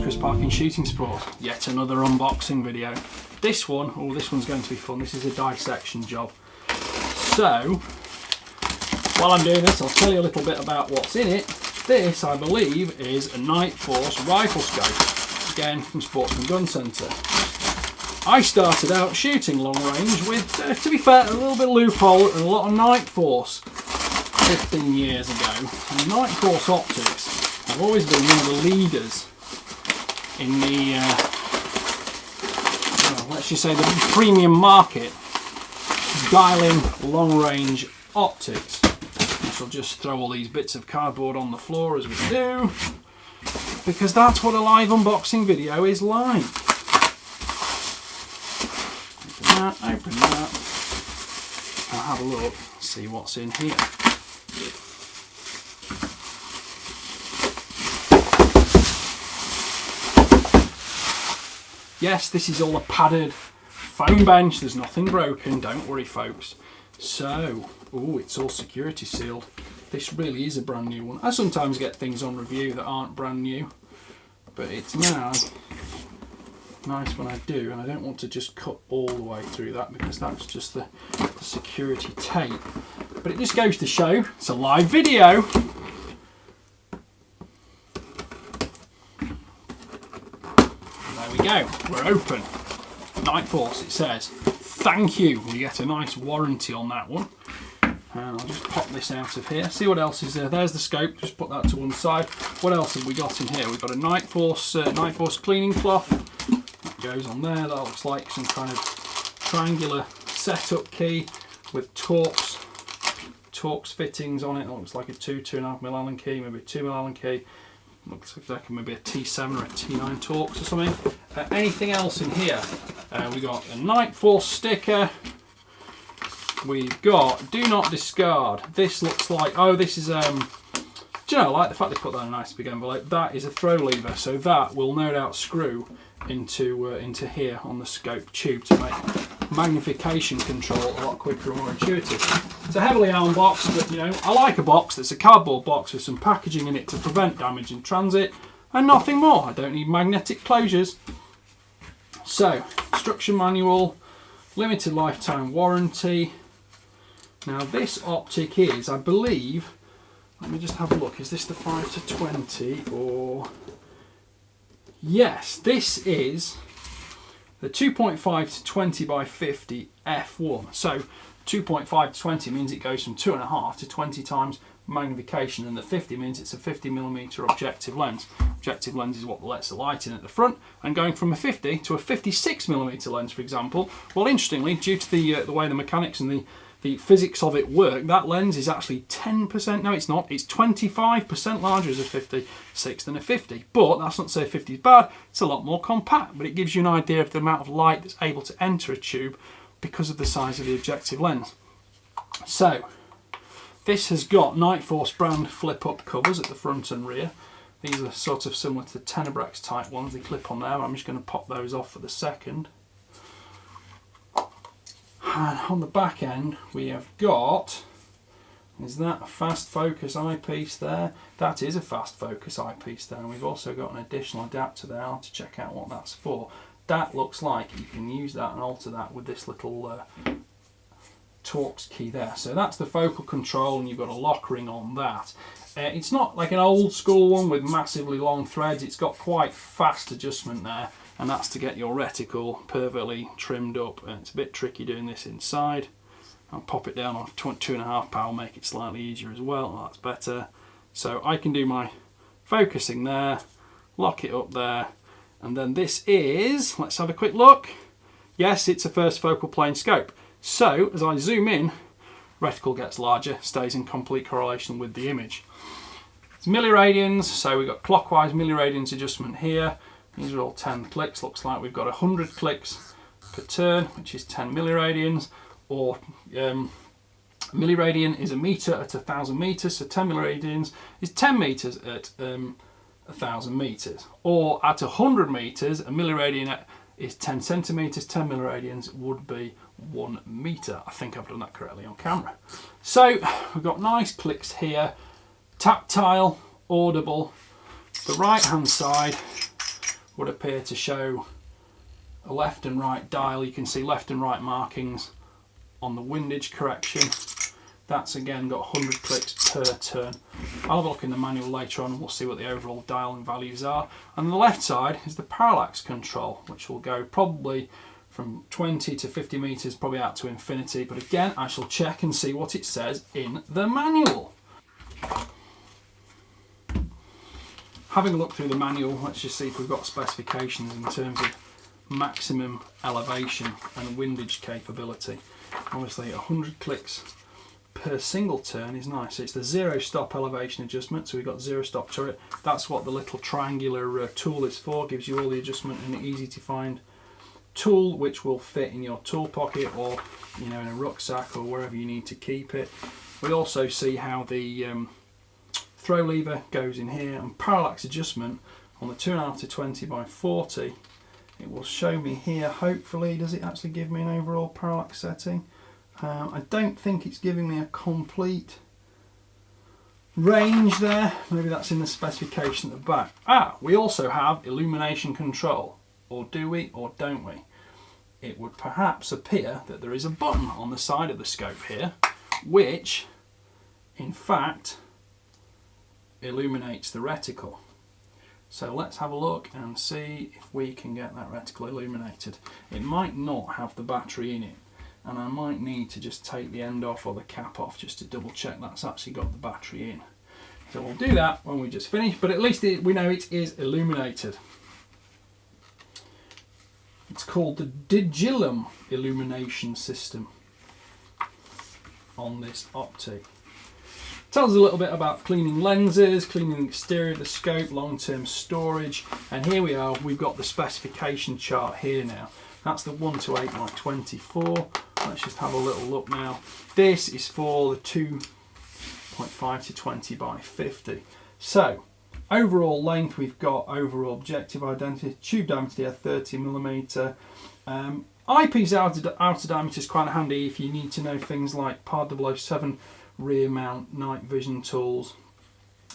Chris Parkin Shooting Sport. Yet another unboxing video. This one, oh, this one's going to be fun. This is a dissection job. So, while I'm doing this, I'll tell you a little bit about what's in it. This, I believe, is a Nightforce rifle scope, again from Sportsman Gun Centre. I started out shooting long range with, to be fair, a little bit of loophole and a lot of Nightforce 15 years ago. And Nightforce optics have always been one of the leaders in the, well, let's just say the premium market, dialing long range optics. I shall just throw all these bits of cardboard on the floor as we do, because that's what a live unboxing video is like. Open that. I'll have a look, see what's in here. Yes, this is all a padded foam bench. There's nothing broken, don't worry folks. So, oh, it's all security sealed. This really is a brand new one. I sometimes get things on review that aren't brand new, but it's now nice when I do, and I don't want to just cut all the way through that because that's just the security tape. But it just goes to show it's a live video. There we go, we're open. Nightforce, it says. Thank you. You get a nice warranty on that one. And I'll just pop this out of here. See what else is there. There's the scope. Just put that to one side. What else have we got in here? We've got a Nightforce cleaning cloth. That goes on there. That looks like some kind of triangular setup key with Torx fittings on it. That looks like a 2.5 mm Allen key, maybe a 2 mm Allen key. Looks like maybe a T7 or a T9 Torx or something. Anything else in here? We've got a Nightforce sticker. We've got do not discard. This looks like, oh, this is, do you know, I like the fact they put that in a nice big envelope. That is a throw lever, so that will no doubt screw into here on the scope tube to make magnification control a lot quicker and more intuitive. It's a heavily armed box, but you know, I like a box that's a cardboard box with some packaging in it to prevent damage in transit and nothing more. I don't need magnetic closures. So, instruction manual, limited lifetime warranty. Now this optic is, I believe, let me just have a look, is this the 5-20 or... Yes, this is the 2.5 to 20 by 50 f1. So 2.5 to 20 means it goes from 2.5 to 20 times magnification, and the 50 means it's a 50mm objective lens. Objective lens is what lets the light in at the front, and going from a 50 to a 56mm lens, for example, well, interestingly, due to the way the mechanics and the physics of it work, that lens is actually 10%, no it's not, it's 25% larger as a 56 than a 50. But that's not to say 50 is bad, it's a lot more compact, but it gives you an idea of the amount of light that's able to enter a tube because of the size of the objective lens. So, this has got Nightforce brand flip-up covers at the front and rear. These are sort of similar to the Tenebrex type ones, they clip on there. I'm just going to pop those off for the second. And on the back end we have got, is that a fast focus eyepiece there? That is a fast focus eyepiece there, and we've also got an additional adapter there. I'll have to check out what that's for. That looks like you can use that and alter that with this little Torx key there. So that's the focal control, and you've got a lock ring on that. It's not like an old school one with massively long threads, it's got quite fast adjustment there, and that's to get your reticle perfectly trimmed up, and it's a bit tricky doing this inside. I'll pop it down on 2.5 power, make it slightly easier as well. Oh, that's better. So I can do my focusing there, lock it up there, and then this is, let's have a quick look. Yes, it's a first focal plane scope. So as I zoom in, reticle gets larger, stays in complete correlation with the image. It's milliradians, so we've got clockwise milliradians adjustment here. These are all 10 clicks. Looks like we've got 100 clicks per turn, which is 10 milliradians, or milliradian is a meter at 1,000 meters, so 10 milliradians is 10 meters at 1,000 meters, or at 100 meters, a milliradian is 10 centimeters. 10 milliradians would be 1 meter. I think I've done that correctly on camera. So we've got nice clicks here, tactile, audible. The right hand side would appear to show a left and right dial. You can see left and right markings on the windage correction. That's again got 100 clicks per turn. I'll have a look in the manual later on and we'll see what the overall dialing values are. And on the left side is the parallax control, which will go probably from 20 to 50 meters, probably out to infinity. But again, I shall check and see what it says in the manual. Having a look through the manual, let's just see if we've got specifications in terms of maximum elevation and windage capability. Obviously 100 clicks per single turn is nice. So it's the 0 stop elevation adjustment, so we've got 0 stop turret. That's what the little triangular tool is for, gives you all the adjustment in an easy to find tool which will fit in your tool pocket or in a rucksack or wherever you need to keep it. We also see how the throw lever goes in here, and parallax adjustment on the 2.5 to 20 by 40. It will show me here, hopefully. Does it actually give me an overall parallax setting? I don't think it's giving me a complete range there. Maybe that's in the specification at the back. We also have illumination control. Or do we, or don't we? It would perhaps appear that there is a button on the side of the scope here, which, in fact, illuminates the reticle. So let's have a look and see if we can get that reticle illuminated. It might not have the battery in it, and I might need to just take the end off or the cap off just to double check that's actually got the battery in. So we'll do that when we just finish, but at least we know it is illuminated. It's called the Digillum illumination system on this optic. Tells us a little bit about cleaning lenses, cleaning the exterior of the scope, long-term storage, and here we are, we've got the specification chart here now. That's the 1 to 8 by 24. Let's just have a little look now. This is for the 2.5 to 20 by 50. So, overall length, we've got overall objective identity, tube diameter here 30mm. Eyepiece outer diameter is quite handy if you need to know things like PAR 007 rear mount, night vision tools.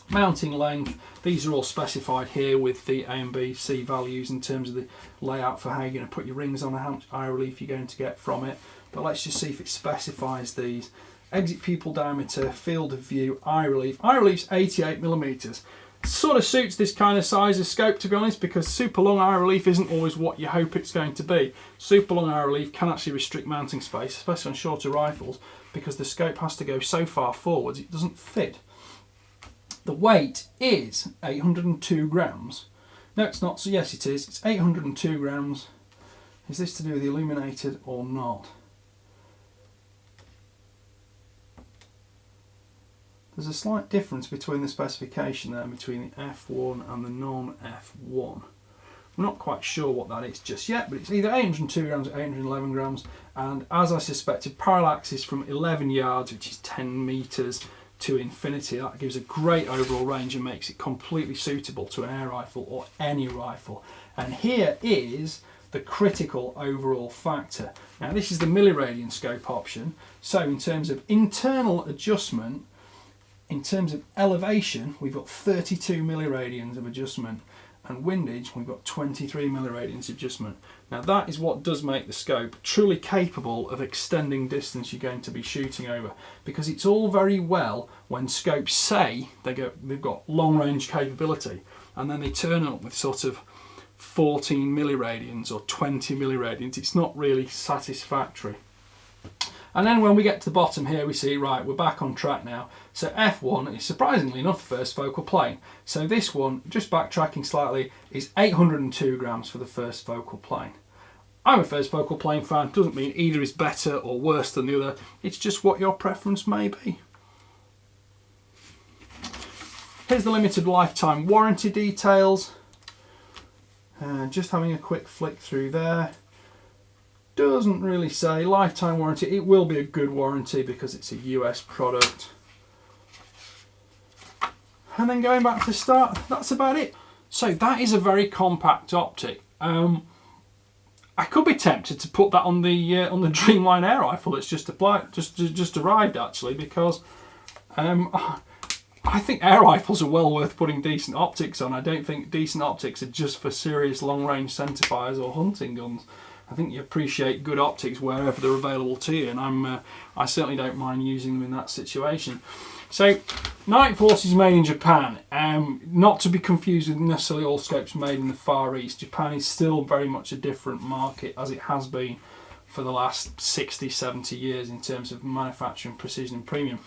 Mounting length, these are all specified here with the A and B, C values in terms of the layout for how you're going to put your rings on, how much eye relief you're going to get from it. But let's just see if it specifies these. Exit pupil diameter, field of view, eye relief. Eye relief's 88mm. Sort of suits this kind of size of scope, to be honest, because super long eye relief isn't always what you hope it's going to be. Super long eye relief can actually restrict mounting space, especially on shorter rifles, because the scope has to go so far forwards it doesn't fit. The weight is 802 grams. No, it's not. So yes, it is. It's 802 grams. Is this to do with the illuminated or not? There's a slight difference between the specification there, between the F1 and the non-F1. I'm not quite sure what that is just yet, but it's either 802 grams or 811 grams. And as I suspected, parallax is from 11 yards, which is 10 meters, to infinity. That gives a great overall range and makes it completely suitable to an air rifle or any rifle. And here is the critical overall factor. Now this is the milliradian scope option. So in terms of internal adjustment, in terms of elevation, we've got 32 milliradians of adjustment, and windage, we've got 23 milliradians adjustment. Now that is what does make the scope truly capable of extending distance you're going to be shooting over, because it's all very well when scopes say they've got long range capability, and then they turn up with sort of 14 milliradians or 20 milliradians. It's not really satisfactory. And then when we get to the bottom here, we see, right, we're back on track now. So F1 is surprisingly enough the first focal plane. So this one, just backtracking slightly, is 802 grams for the first focal plane. I'm a first focal plane fan. Doesn't mean either is better or worse than the other. It's just what your preference may be. Here's the limited lifetime warranty details. Just having a quick flick through there. Doesn't really say lifetime warranty. It will be a good warranty because it's a US product. And then going back to the start, that's about it. So that is a very compact optic. I could be tempted to put that on the Dreamline air rifle that's just arrived actually, because I think air rifles are well worth putting decent optics on. I don't think decent optics are just for serious long-range centerfires or hunting guns. I think you appreciate good optics wherever they're available to you, and I certainly don't mind using them in that situation. So, Nightforce is made in Japan, not to be confused with necessarily all scopes made in the Far East. Japan is still very much a different market, as it has been for the last 60, 70 years in terms of manufacturing, precision and premium.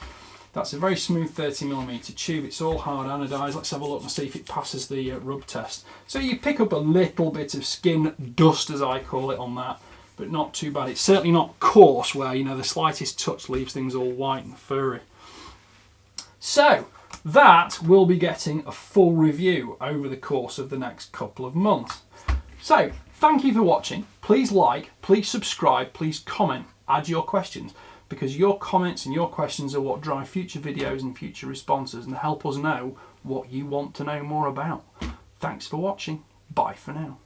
That's a very smooth 30mm tube. It's all hard anodised. Let's have a look and see if it passes the rub test. So you pick up a little bit of skin dust, as I call it, on that, but not too bad. It's certainly not coarse, where, you know, the slightest touch leaves things all white and furry. So that will be getting a full review over the course of the next couple of months. So thank you for watching. Please like, please subscribe, please comment, add your questions, because your comments and your questions are what drive future videos and future responses and help us know what you want to know more about. Thanks for watching. Bye for now.